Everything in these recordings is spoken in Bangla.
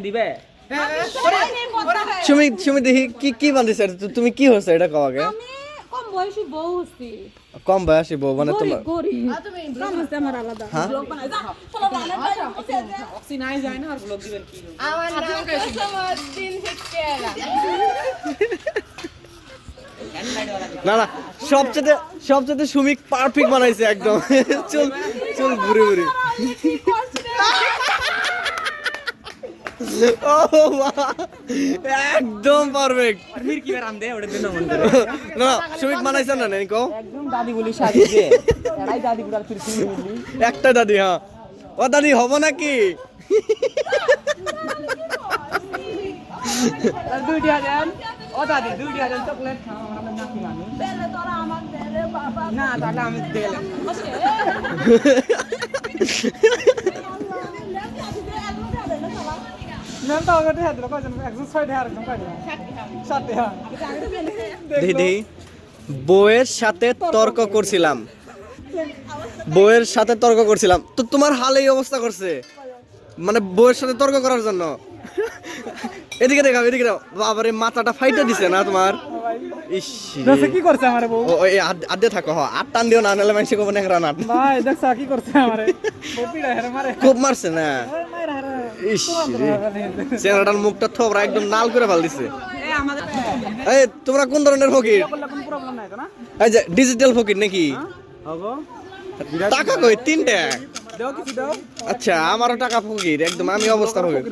দিবে সুমি দেখি কি বান্ধিছে তুমি কি হচ্ছে এটা কও আগে আমি কম বয়সী বউ হচ্ছি কম বয়সী বউ মানে তোমার গরিব কাম হচ্ছে আমার আলাদা হ্যাঁ ব্লগ বানাই যা চলো বানাই অক্সিনাই যায় না আর ব্লগ দিবেন কি আমার নাম কুসুমউদ্দিন হিক্কেলা না সবচেয়ে সুমিক পারফেক্ট বানাইছে একদম চুল ঘুরে ঘুরে ও বাহ একদম পারফেক্ট ফির কি আরাম দে ওটা দিন মন করে না সুমিক বানাইছ না নেই কো একদম দাদি বলি শাদি দে এরাই দাদি গুড়াল ফির ফির বলি একটা দাদি হ্যাঁ ও দাদি হব নাকি দুইটি হাজার ও দাদি 2,000 চকলেট খাও আমরা নাকি মানি বেলে তোরা আমার দেরে বাবা না তাহলে আমি দিলে না তো ওটা হাত দিলো কয়জন একজন 6 টাকা আরেকজন কয় টাকা 7 টাকা দিদি বউয়ের সাথে তর্ক করছিলাম তো তোমার হাল এই অবস্থা করছে মানে বউয়ের সাথে তর্ক করার জন্য এদিকে দেখাও বাবারে মাথাটা ফাইটা দিছে না তোমার ইস দেখছ কি করছে আমারে বউ ও এই আড্ডে থাকো হ আট টান দিও না নাহলে মানুষ কবে নেকরা না ভাই দেখছ কি করছে আমারে বউ পিড়া হেরে মারে খুব মারছে না মাইরা হেরে ইস চেহারাটার মুখটা থোবরা একদম লাল করে ফেল দিছে এ আমাদের এই তোমরা কোন ধরনের ফকির বললে কোনো প্রবলেম নাই তো না এই যে ডিজিটাল ফকির নাকি হবো টাকা কই 3টা দাও কিছু দাও আচ্ছা আমারও টাকা ফকির একদম আমি অবস্থা ফকির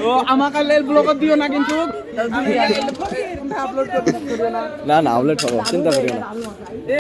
ও আমাকে লেল ব্লগ দিও না কিন্তু আপলোড করতে না না আপলোড হবো চিন্তা করিও না এ